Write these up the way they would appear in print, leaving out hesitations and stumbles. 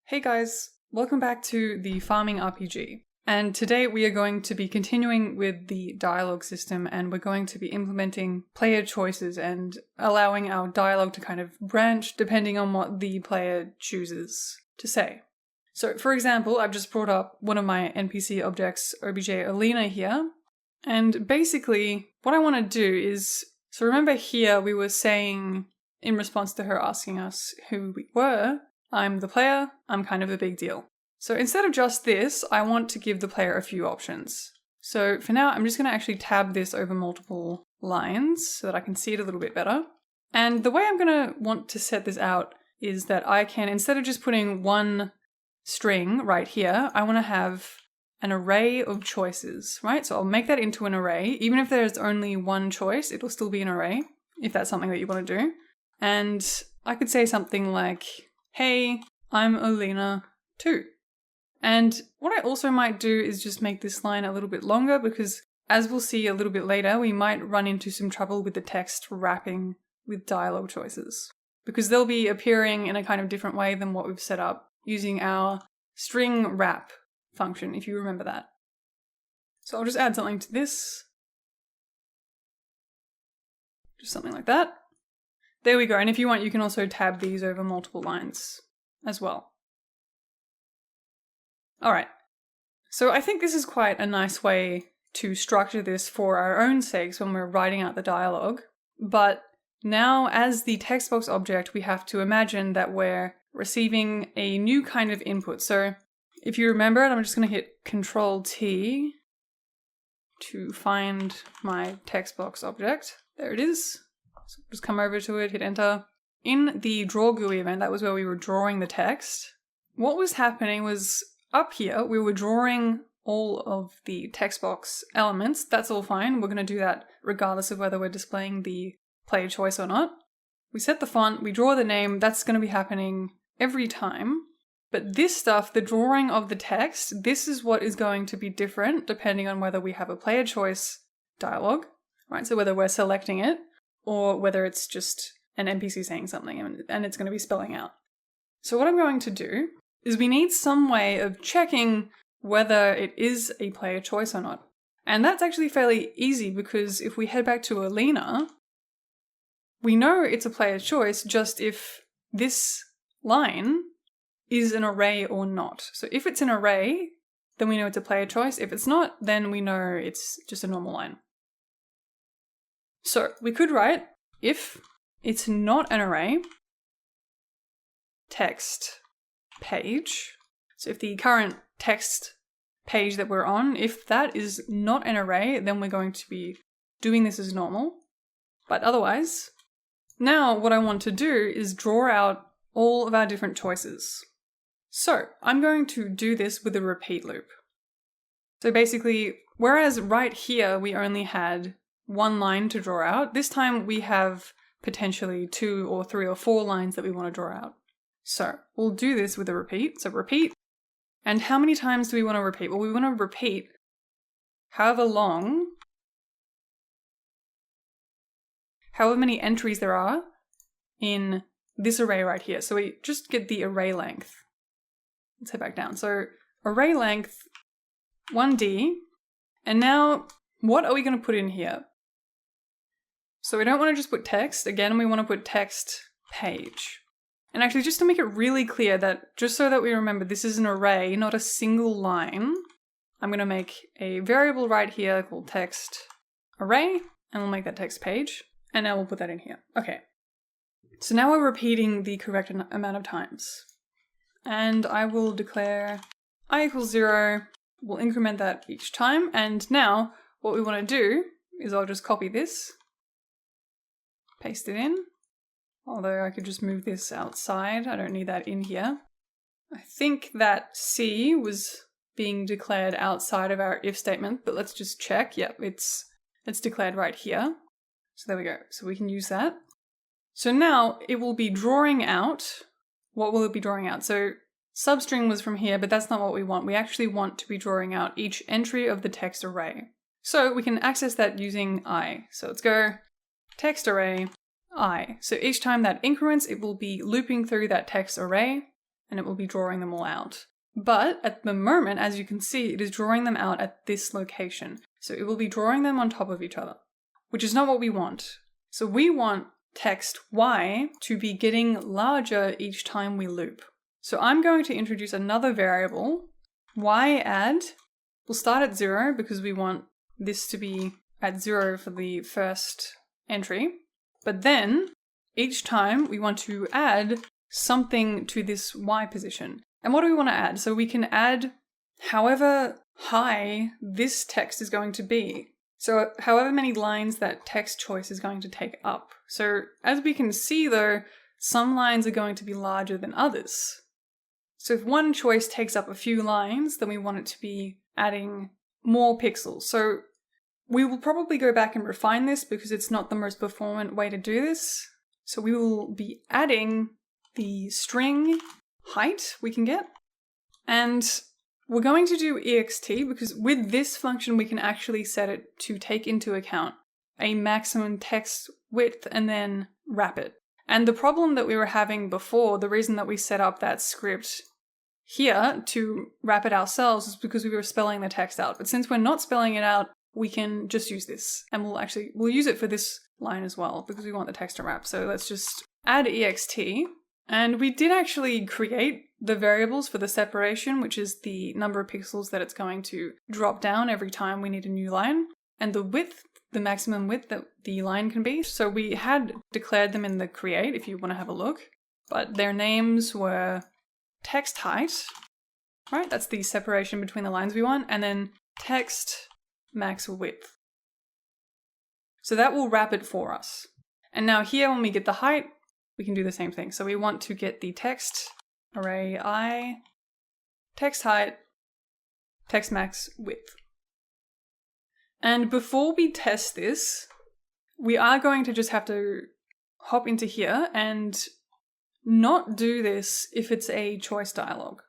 Hey guys, welcome back to the Farming RPG. And today we are going to be continuing with the dialogue system, and we're going to be implementing player choices and allowing our dialogue to kind of branch depending on what the player chooses to say. So for example, I've just brought up one of my NPC objects, obj Alina here, and basically what I want to do is, so remember here we were saying in response to her asking us who we were, I'm the player, I'm kind of a big deal. So instead of just this, I want to give the player a few options. So for now, I'm just going to actually tab this over multiple lines so that I can see it a little bit better. And the way I'm going to want to set this out is that I can, instead of just putting one string right here, I want to have an array of choices, right? So I'll make that into an array. Even if there's only one choice, it'll still be an array, if that's something that you want to do. And I could say something like, hey, I'm Alina too. And what I also might do is just make this line a little bit longer because, as we'll see a little bit later, we might run into some trouble with the text wrapping with dialogue choices, because they'll be appearing in a kind of different way than what we've set up using our string wrap function, if you remember that. So I'll just add something to this. Just something like that. There we go, and if you want, you can also tab these over multiple lines as well. Alright, so I think this is quite a nice way to structure this for our own sakes when we're writing out the dialogue, but now as the text box object, we have to imagine that we're receiving a new kind of input. So if you remember it, I'm just going to hit Control-T to find my text box object. There it is. So just come over to it, hit enter. In the draw GUI event, that was where we were drawing the text. What was happening was up here, we were drawing all of the text box elements. That's all fine. We're going to do that regardless of whether we're displaying the player choice or not. We set the font, we draw the name. That's going to be happening every time. But this stuff, the drawing of the text, this is what is going to be different depending on whether we have a player choice dialogue, right? So whether we're selecting it, or whether it's just an NPC saying something and it's going to be spelling out. So what I'm going to do is we need some way of checking whether it is a player choice or not. And that's actually fairly easy because if we head back to Alina, we know it's a player choice just if this line is an array or not. So if it's an array, then we know it's a player choice. If it's not, then we know it's just a normal line. So we could write, if it's not an array, text page. So if the current text page that we're on, if that is not an array, then we're going to be doing this as normal. But otherwise, now what I want to do is draw out all of our different choices. So I'm going to do this with a repeat loop. So basically, whereas right here we only had one line to draw out, this time we have potentially 2 or 3 or 4 lines that we want to draw out. So we'll do this with a repeat. So repeat. And how many times do we want to repeat? Well, we want to repeat however many entries there are in this array right here. So we just get the array length. Let's head back down. So array length 1D. And now what are we going to put in here? So we don't want to just put text. Again, we want to put text page. And actually, just to make it really clear that, just so that we remember this is an array, not a single line, I'm going to make a variable right here called text array, and we'll make that text page. And now we'll put that in here. Okay. So now we're repeating the correct amount of times. And I will declare I = 0. We'll increment that each time. And now what we want to do is I'll just copy this, paste it in. Although I could just move this outside. I don't need that in here. I think that C was being declared outside of our if statement, but let's just check. Yep, it's declared right here. So there we go. So we can use that. So now it will be drawing out. What will it be drawing out? So substring was from here, but that's not what we want. We actually want to be drawing out each entry of the text array. So we can access that using I. So let's go text array I. So each time that increments, it will be looping through that text array and it will be drawing them all out. But at the moment, as you can see, it is drawing them out at this location. So it will be drawing them on top of each other, which is not what we want. So we want text y to be getting larger each time we loop. So I'm going to introduce another variable, y add. We'll start at 0 because we want this to be at 0 for the first entry. But then each time we want to add something to this y position. And what do we want to add? So we can add however high this text is going to be. So however many lines that text choice is going to take up. So as we can see though, some lines are going to be larger than others. So if one choice takes up a few lines, then we want it to be adding more pixels. So we will probably go back and refine this because it's not the most performant way to do this. So we will be adding the string height we can get. And we're going to do ext because with this function we can actually set it to take into account a maximum text width and then wrap it. And the problem that we were having before, the reason that we set up that script here to wrap it ourselves is because we were spelling the text out. But since we're not spelling it out, we can just use this. And we'll use it for this line as well because we want the text to wrap. So let's just add ext. And we did actually create the variables for the separation, which is the number of pixels that it's going to drop down every time we need a new line. And the width, the maximum width that the line can be. So we had declared them in the create if you want to have a look. But their names were text height, right? That's the separation between the lines we want. And then text max width. So that will wrap it for us. And now here when we get the height, we can do the same thing. So we want to get the text array I, text height, text max width. And before we test this, we are going to just have to hop into here and not do this if it's a choice dialog.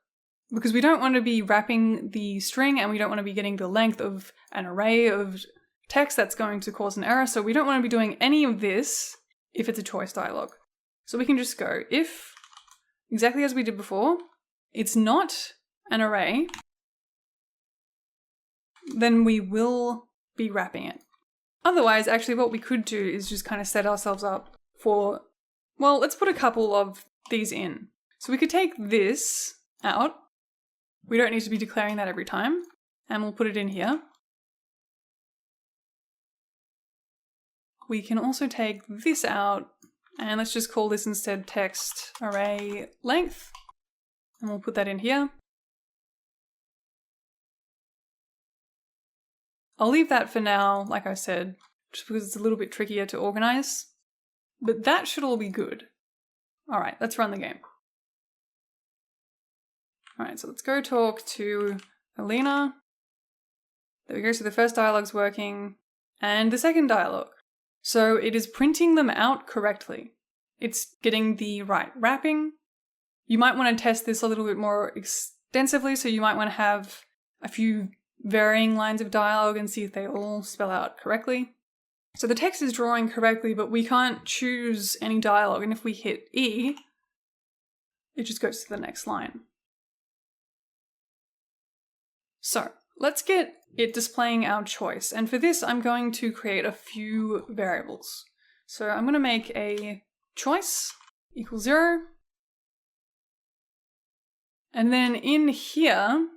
Because we don't want to be wrapping the string and we don't want to be getting the length of an array of text that's going to cause an error. So we don't want to be doing any of this if it's a choice dialog. So we can just go if, exactly as we did before, it's not an array, then we will be wrapping it. Otherwise, actually what we could do is just kind of set ourselves up for, well, let's put a couple of these in. So we could take this out. We don't need to be declaring that every time. And we'll put it in here. We can also take this out. And let's just call this instead text array length. And we'll put that in here. I'll leave that for now, like I said, just because it's a little bit trickier to organize. But that should all be good. All right, let's run the game. All right, so let's go talk to Alina. There we go, so the first dialogue's working. And the second dialogue. So it is printing them out correctly. It's getting the right wrapping. You might want to test this a little bit more extensively, so you might want to have a few varying lines of dialogue and see if they all spell out correctly. So the text is drawing correctly, but we can't choose any dialogue, and if we hit E, it just goes to the next line. So let's get it displaying our choice, and for this I'm going to create a few variables. So I'm going to make a choice equals 0, and then in here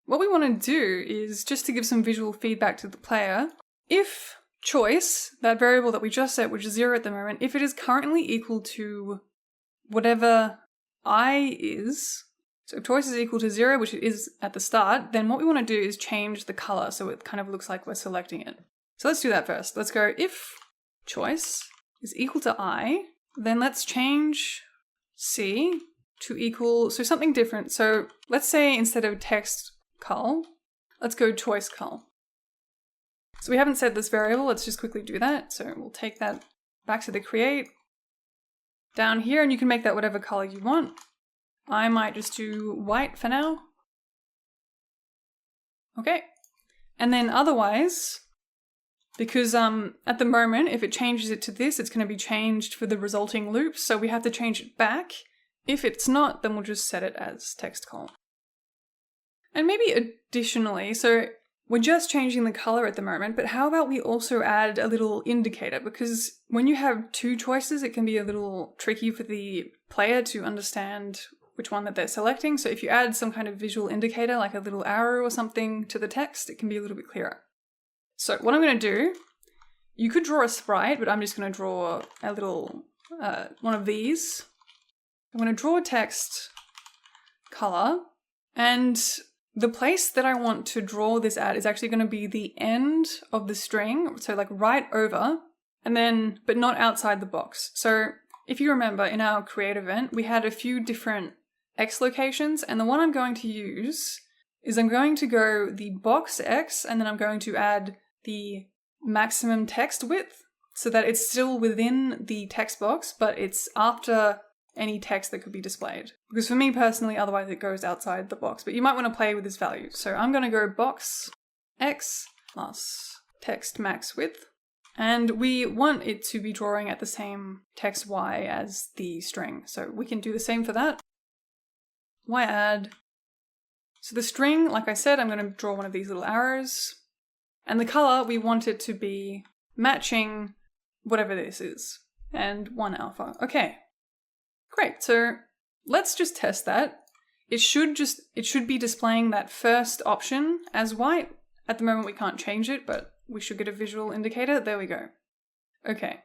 what we want to do is just to give some visual feedback to the player. If choice, that variable that we just set, which is 0 at the moment, if it is currently equal to whatever I is, so if choice is equal to 0, which it is at the start, then what we want to do is change the color so it kind of looks like we're selecting it. So let's do that first. Let's go if choice is equal to I, then let's change C to equal, so something different. So let's say instead of text col, let's go choice col. So we haven't set this variable, let's just quickly do that. So we'll take that back to the create, down here, and you can make that whatever color you want. I might just do white for now. Okay. And then otherwise, because at the moment, if it changes it to this, it's going to be changed for the resulting loops. So we have to change it back If it's not, then we'll just set it as text column. And maybe additionally, so we're just changing the color at the moment, but how about we also add a little indicator? Because when you have two choices, it can be a little tricky for the player to understand which one that they're selecting. So if you add some kind of visual indicator, like a little arrow or something to the text, it can be a little bit clearer. So what I'm going to do, you could draw a sprite, but I'm just going to draw a little, one of these. I'm going to draw text color, and the place that I want to draw this at is actually going to be the end of the string, so like right over, and then, but not outside the box. So if you remember in our create event, we had a few different X locations, and the one I'm going to use is I'm going to go the box X, and then I'm going to add the maximum text width so that it's still within the text box, but it's after any text that could be displayed. Because for me personally, otherwise it goes outside the box, but you might want to play with this value. So I'm going to go box X plus text max width, and we want it to be drawing at the same text Y as the string. So we can do the same for that. Y add. So the string, like I said, I'm going to draw one of these little arrows, and the color, we want it to be matching whatever this is, and 1 alpha. Okay. Great, so let's just test that. It should be displaying that first option as white. At the moment we can't change it, but we should get a visual indicator. There we go. Okay.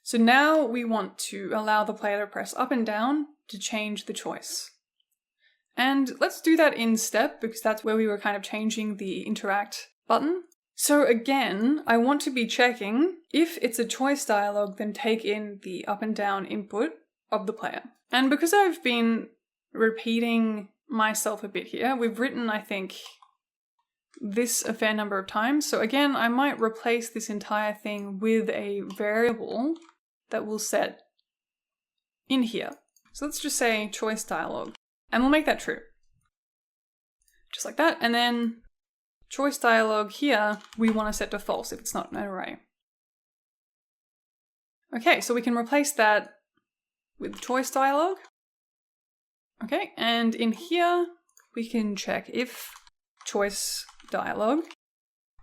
So now we want to allow the player to press up and down to change the choice. And let's do that in step, because that's where we were kind of changing the interact button. So again, I want to be checking if it's a choice dialog, then take in the up and down input of the player. And because I've been repeating myself a bit here, we've written, I think, this a fair number of times. So again, I might replace this entire thing with a variable that we'll set in here. So let's just say choice dialog, and we'll make that true. Just like that, and then choice dialog here, we want to set to false if it's not an array. Okay, so we can replace that with choice dialog. Okay, and in here, we can check if choice dialog.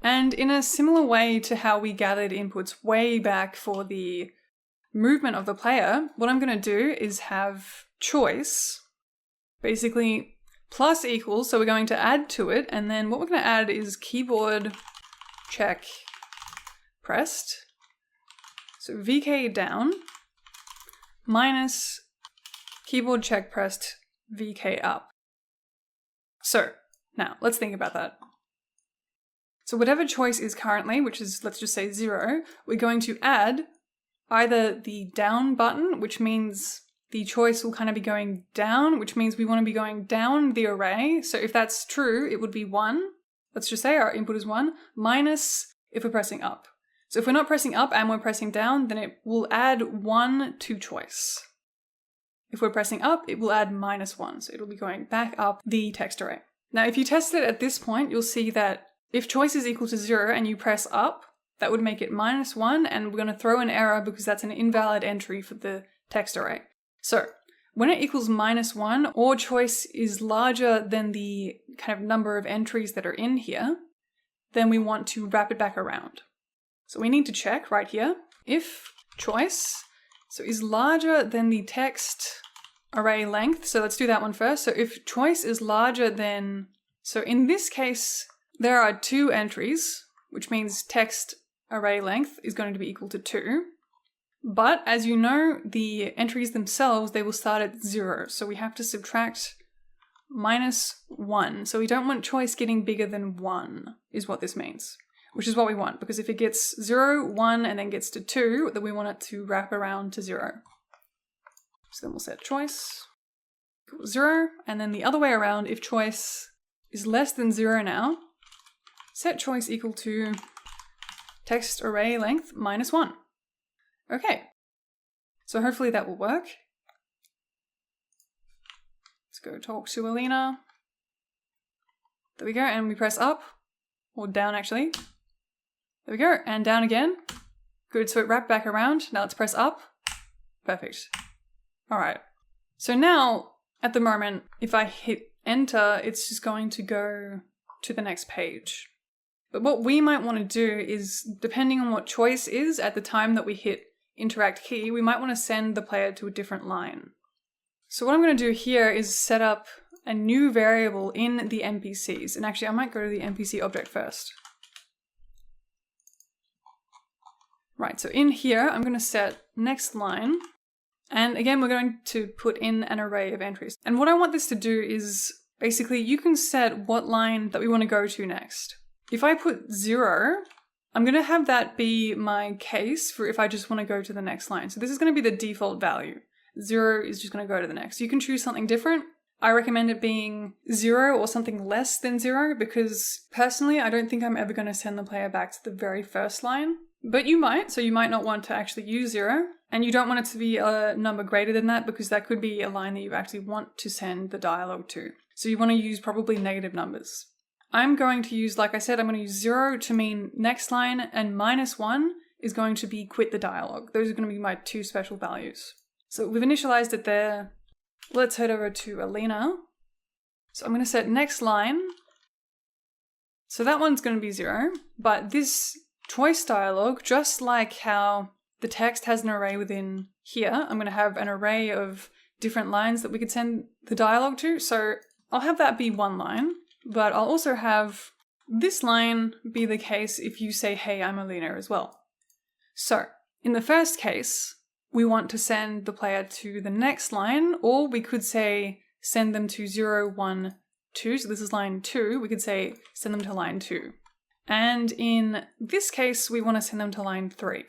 And in a similar way to how we gathered inputs way back for the movement of the player, what I'm going to do is have choice, basically plus equals, so we're going to add to it, and then what we're going to add is keyboard check pressed, so VK down, minus keyboard check pressed VK up. So now let's think about that. So whatever choice is currently, which is, let's just say 0, we're going to add either the down button, which means the choice will kind of be going down, which means we want to be going down the array. So if that's true, it would be 1. Let's just say our input is 1, minus if we're pressing up. So if we're not pressing up and we're pressing down, then it will add 1 to choice. If we're pressing up, it will add -1. So it'll be going back up the text array. Now, if you test it at this point, you'll see that if choice is equal to 0 and you press up, that would make it -1, and we're going to throw an error because that's an invalid entry for the text array. So when it equals -1 or choice is larger than the kind of number of entries that are in here, then we want to wrap it back around. So we need to check right here if choice is larger than the text array length. So let's do that one first. So if choice is larger than, so in this case, there are 2 entries, which means text array length is going to be equal to 2. But as you know, the entries themselves, they will start at 0. So we have to subtract -1. So we don't want choice getting bigger than 1, is what this means, which is what we want. Because if it gets 0, 1, and then gets to 2, then we want it to wrap around to 0. So then we'll set choice equals 0. And then the other way around, if choice is less than 0 now, set choice equal to text array length -1. Okay, so hopefully that will work. Let's go talk to Alina. There we go, and we press up, or down actually. There we go, and down again. Good, so it wrapped back around. Now let's press up. Perfect. All right. So now, at the moment, if I hit enter, it's just going to go to the next page. But what we might want to do is, depending on what choice is at the time that we hit interact key, we might want to send the player to a different line. So what I'm going to do here is set up a new variable in the NPCs. And actually, I might go to the NPC object first. Right, so in here, I'm going to set next line. And again, we're going to put in an array of entries. And what I want this to do is, basically, you can set what line that we want to go to next. If I put 0, I'm going to have that be my case for if I just want to go to the next line. So this is going to be the default value. 0 is just going to go to the next. You can choose something different. I recommend it being 0 or something less than 0 because personally, I don't think I'm ever going to send the player back to the very first line. But you might, so you might not want to actually use 0. And you don't want it to be a number greater than that because that could be a line that you actually want to send the dialogue to. So you want to use probably negative numbers. I'm going to use, like I said, I'm going to use 0 to mean next line, and -1 is going to be quit the dialogue. Those are going to be my two special values. So we've initialized it there. Let's head over to Alina. So I'm going to set next line. So that one's going to be 0, but this choice dialogue, just like how the text has an array within here, I'm going to have an array of different lines that we could send the dialogue to. So I'll have that be one line, but I'll also have this line be the case if you say, hey, I'm Alina as well. So in the first case, we want to send the player to the next line, or we could say send them to 0, 1, 2. So this is line 2. We could say send them to line 2. And in this case, we want to send them to line 3.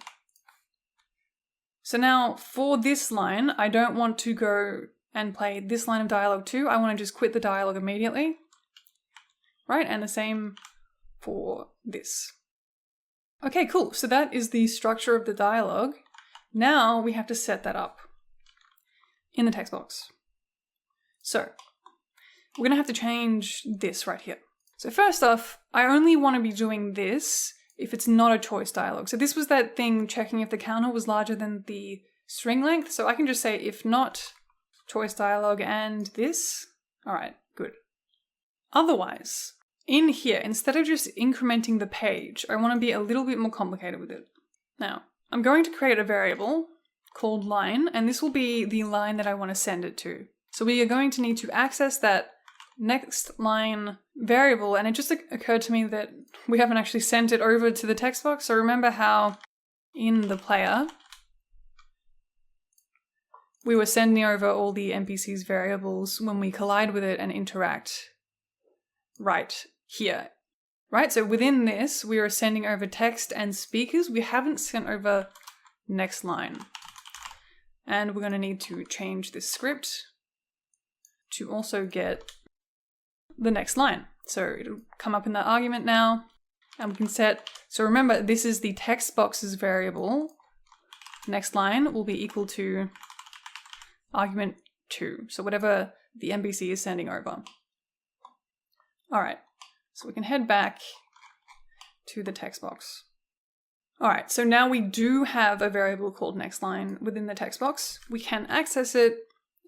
So now for this line, I don't want to go and play this line of dialogue too. I want to just quit the dialogue immediately. Right? And the same for this. Okay, cool. So that is the structure of the dialogue. Now we have to set that up in the text box. So we're going to have to change this right here. So first off, I only want to be doing this if it's not a choice dialogue. So this was that thing checking if the counter was larger than the string length. So I can just say if not choice dialogue and this. All right, good. Otherwise, in here, instead of just incrementing the page, I want to be a little bit more complicated with it. Now, I'm going to create a variable called line, and this will be the line that I want to send it to. So we are going to need to access that next line variable, and it just occurred to me that we haven't actually sent it over to the text box. So remember how in the player, we were sending over all the NPC's variables when we collide with it and interact right here, right? So within this, we are sending over text and speakers. We haven't sent over next line. And we're going to need to change this script to also get the next line. So it'll come up in that argument now, and we can set, so remember, this is the text box's variable. Next line will be equal to argument 2. So whatever the NPC is sending over. All right, so we can head back to the text box. All right, so now we do have a variable called nextLine within the text box. We can access it,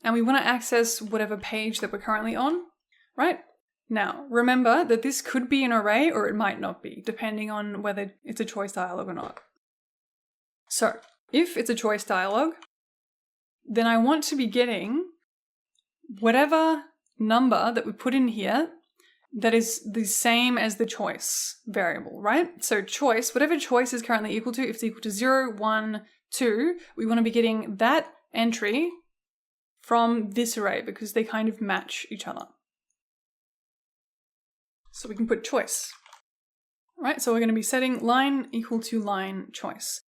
and we want to access whatever page that we're currently on, right? Now, remember that this could be an array or it might not be, depending on whether it's a choice dialogue or not. So, if it's a choice dialogue, then I want to be getting whatever number that we put in here that is the same as the choice variable, right? So choice, whatever choice is currently equal to, if it's equal to 0, 1, 2, we want to be getting that entry from this array because they kind of match each other. So we can put choice, right? So we're going to be setting line equal to line choice.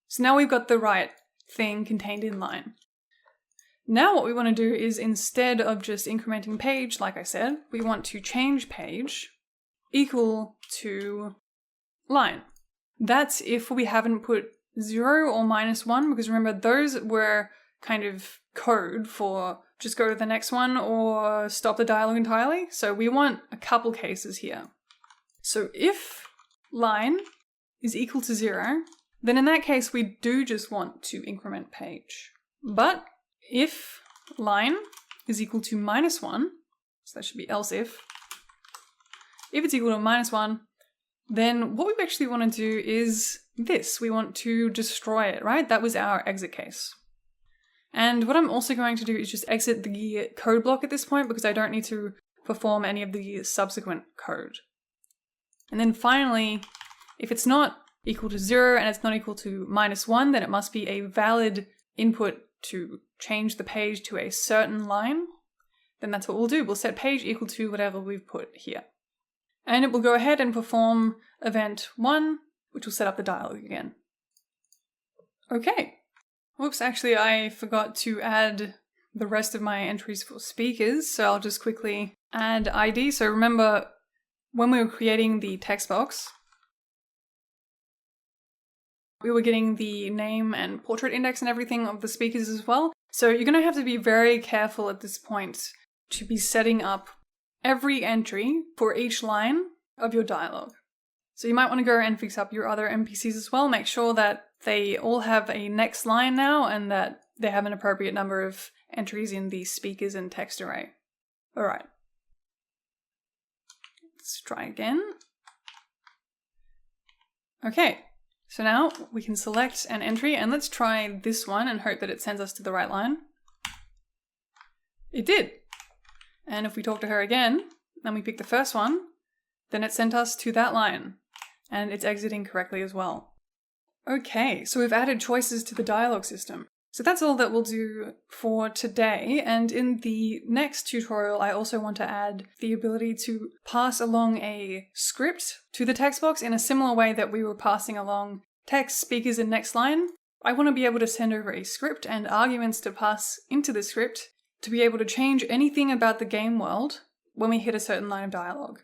So now we've got the right thing contained in line. Now what we want to do is, instead of just incrementing page, like I said, we want to change page equal to line. That's if we haven't put 0 or -1, because remember, those were kind of code for just go to the next one or stop the dialogue entirely. So we want a couple cases here. So if line is equal to 0, then in that case, we do just want to increment page. But if line is equal to -1, so that should be else if it's equal to -1, then what we actually want to do is this. We want to destroy it, right? That was our exit case. And what I'm also going to do is just exit the code block at this point because I don't need to perform any of the subsequent code. And then finally, if it's not equal to 0 and it's not equal to -1, then it must be a valid input to change the page to a certain line. Then that's what we'll do. We'll set page equal to whatever we've put here. And it will go ahead and perform event 1, which will set up the dialog again. Okay. Whoops, actually I forgot to add the rest of my entries for speakers, so I'll just quickly add ID. So remember, when we were creating the text box, we were getting the name and portrait index and everything of the speakers as well. So you're going to have to be very careful at this point to be setting up every entry for each line of your dialogue. So you might want to go and fix up your other NPCs as well. Make sure that they all have a next line now and that they have an appropriate number of entries in the speakers and text array. All right. Let's try again. Okay, so now we can select an entry and let's try this one and hope that it sends us to the right line. It did. And if we talk to her again, and we pick the first one, then it sent us to that line. And it's exiting correctly as well. Okay, so we've added choices to the dialogue system. So that's all that we'll do for today. And in the next tutorial, I also want to add the ability to pass along a script to the text box in a similar way that we were passing along text, speakers, and next line. I want to be able to send over a script and arguments to pass into the script to be able to change anything about the game world when we hit a certain line of dialogue.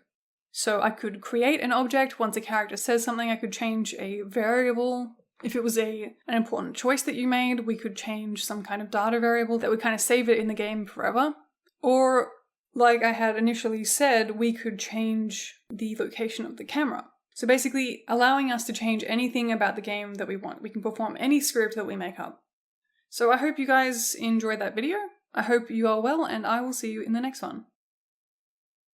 So I could create an object once a character says something. I could change a variable. If it was an important choice that you made, we could change some kind of data variable that would kind of save it in the game forever. Or, like I had initially said, we could change the location of the camera. So basically allowing us to change anything about the game that we want. We can perform any script that we make up. So I hope you guys enjoyed that video. I hope you are well, and I will see you in the next one.